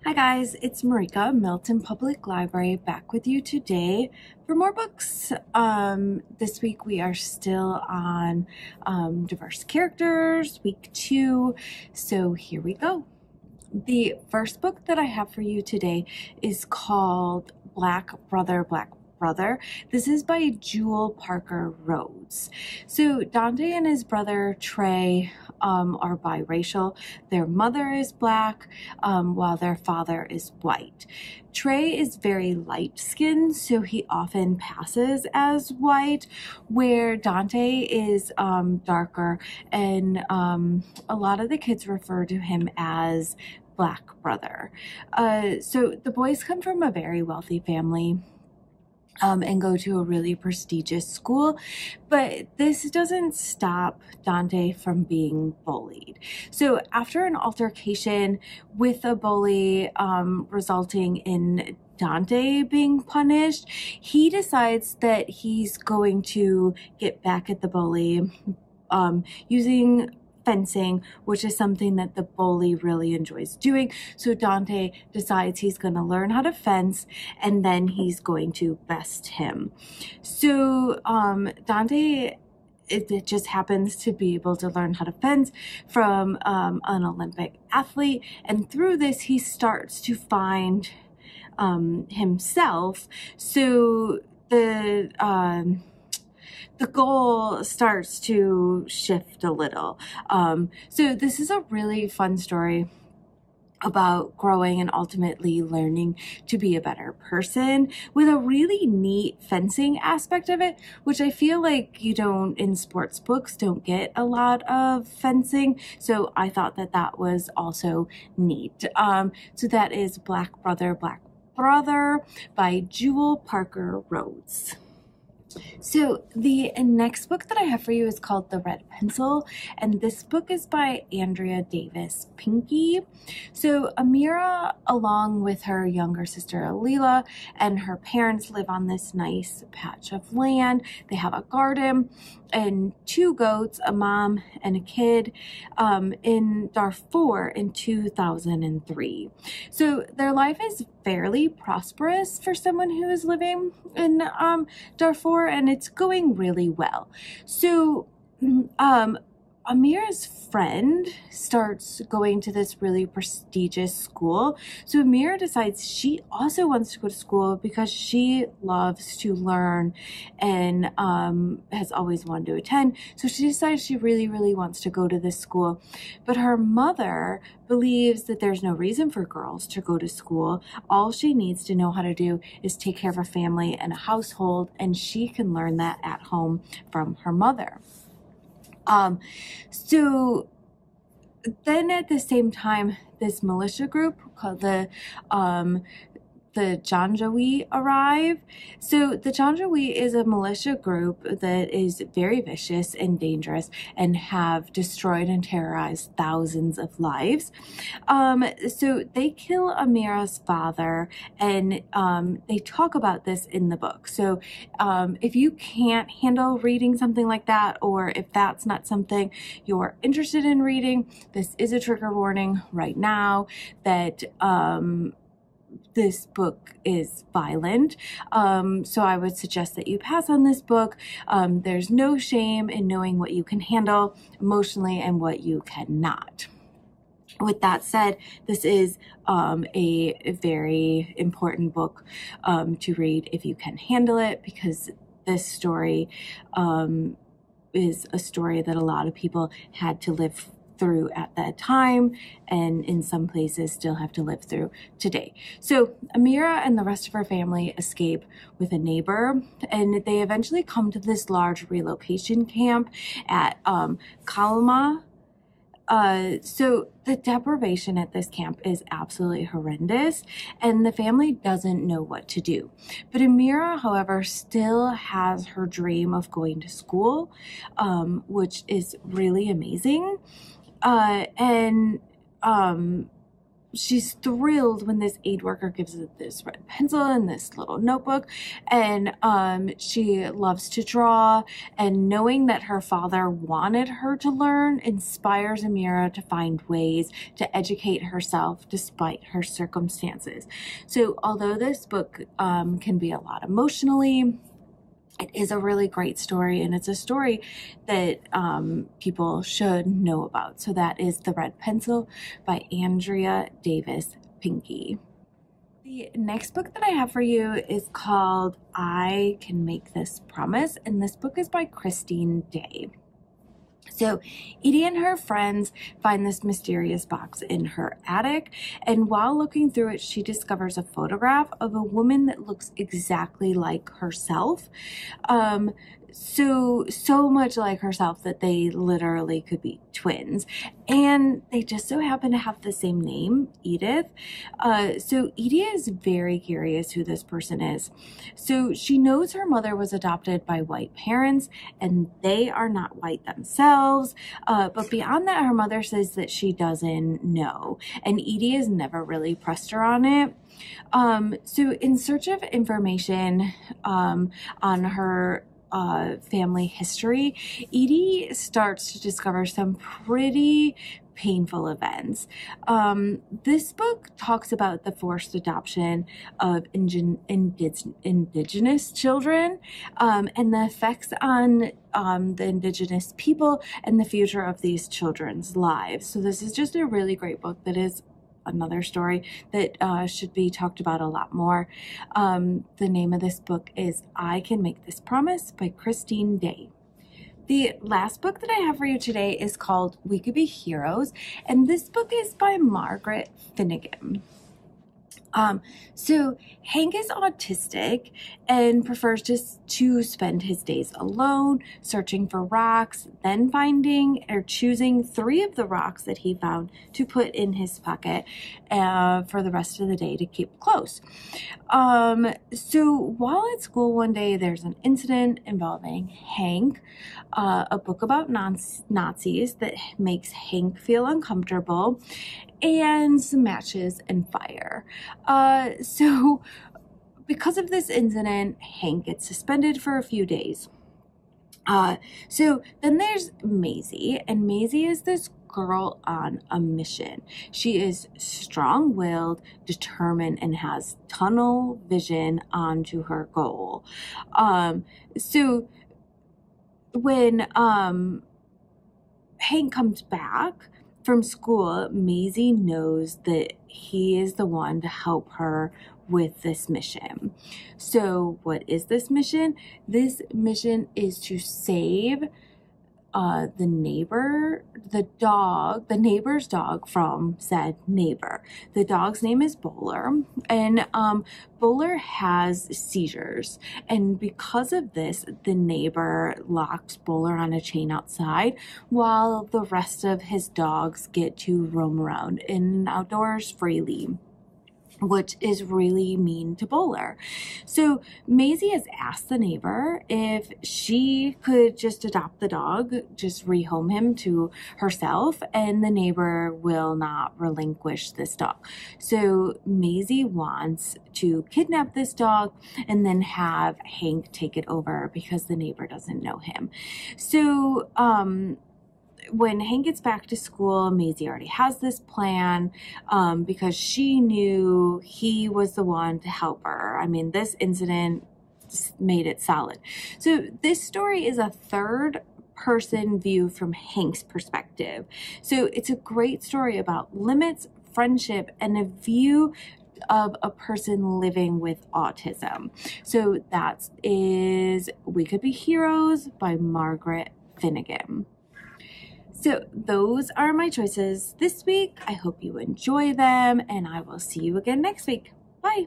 Hi guys, it's Marijka, Milton Public Library, back with you today for more books. This week we are still on diverse characters, week 2, so here we go. The first book that I have for you today is called Black Brother, Black Brother. This is by Jewell Parker Rhodes. So Dante and his brother Trey are biracial. Their mother is black, while their father is white. Trey is very light-skinned, so he often passes as white, where Dante is darker, and a lot of the kids refer to him as Black Brother. So the boys come from a very wealthy family. And go to a really prestigious school, but this doesn't stop Dante from being bullied. So after an altercation with a bully resulting in Dante being punished, he decides that he's going to get back at the bully using fencing, which is something that the bully really enjoys doing. So Dante decides he's going to learn how to fence, and then he's going to best him. So Dante, it just happens to be able to learn how to fence from an Olympic athlete, and through this he starts to find himself. So the goal starts to shift a little. So this is a really fun story about growing and ultimately learning to be a better person, with a really neat fencing aspect of it, which I feel like you don't, in sports books, don't get a lot of fencing. So I thought that that was also neat. So that is Black Brother, Black Brother by Jewell Parker Rhodes. So the next book that I have for you is called The Red Pencil, and this book is by Andrea Davis Pinkey. So Amira, along with her younger sister Alila and her parents, live on this nice patch of land. They have a garden and 2 goats, a mom and a kid, in Darfur in 2003. So their life is fairly prosperous for someone who is living in Darfur, and it's going really well. So Amira's friend starts going to this really prestigious school. So Amira decides she also wants to go to school because she loves to learn and has always wanted to attend. So she decides she really, really wants to go to this school. But her mother believes that there's no reason for girls to go to school. All she needs to know how to do is take care of a family and a household, and she can learn that at home from her mother. So then at the same time, this militia group called the Janjaweed arrive. So the Janjaweed is a militia group that is very vicious and dangerous and have destroyed and terrorized thousands of lives. So they kill Amira's father, and they talk about this in the book. So if you can't handle reading something like that, or if that's not something you're interested in reading, this is a trigger warning right now that this book is violent, so I would suggest that you pass on this book. There's no shame in knowing what you can handle emotionally and what you cannot. With that said, this is a very important book to read if you can handle it, because this story is a story that a lot of people had to live through at that time, and in some places still have to live through today. So Amira and the rest of her family escape with a neighbor, and they eventually come to this large relocation camp at Kalama. So the deprivation at this camp is absolutely horrendous, and the family doesn't know what to do. But Amira, however, still has her dream of going to school, which is really amazing. she's thrilled when this aid worker gives her this red pencil and this little notebook, and she loves to draw, and knowing that her father wanted her to learn inspires Amira to find ways to educate herself despite her circumstances. So although this book can be a lot emotionally, it is a really great story, and it's a story that people should know about. So that is The Red Pencil by Andrea Davis Pinkey. The next book that I have for you is called I Can Make This Promise, and this book is by Chrisine Day. So Edie and her friends find this mysterious box in her attic, and while looking through it, she discovers a photograph of a woman that looks exactly like herself. So much like herself that they literally could be twins, and they just so happen to have the same name, Edith. So Edie is very curious who this person is. So she knows her mother was adopted by white parents, and they are not white themselves. But beyond that, her mother says that she doesn't know, and Edie has never really pressed her on it. So in search of information on her family history, Edie starts to discover some pretty painful events. This book talks about the forced adoption of indigenous children and the effects on the indigenous people and the future of these children's lives. So this is just a really great book that is another story that should be talked about a lot more. The name of this book is I Can Make This Promise by Chrisine Day. The last book that I have for you today is called We Could Be Heroes, and this book is by Margaret Finnegan. So Hank is autistic and prefers just to spend his days alone, searching for rocks, then finding or choosing 3 of the rocks that he found to put in his pocket for the rest of the day to keep close. So while at school one day, there's an incident involving Hank, a book about Nazis that makes Hank feel uncomfortable, and some matches and fire. So because of this incident, Hank gets suspended for a few days. So then there's Maisie, and Maisie is this girl on a mission. She is strong-willed, determined, and has tunnel vision onto her goal. So when Hank comes back from school, Maisie knows that he is the one to help her with this mission. So what is this mission? This mission is to save the neighbor's dog from said neighbor. The dog's name is Bowler, and Bowler has seizures, and because of this, the neighbor locks Bowler on a chain outside while the rest of his dogs get to roam around in outdoors freely, which is really mean to Bowler. So Maisie has asked the neighbor if she could just adopt the dog, just rehome him to herself, and the neighbor will not relinquish this dog. So Maisie wants to kidnap this dog and then have Hank take it over because the neighbor doesn't know him. So when Hank gets back to school, Maisie already has this plan because she knew he was the one to help her. I mean, this incident made it solid. So this story is a third-person view from Hank's perspective. So it's a great story about limits, friendship, and a view of a person living with autism. So that is We Could Be Heroes by Margaret Finnegan. So those are my choices this week. I hope you enjoy them, and I will see you again next week. Bye.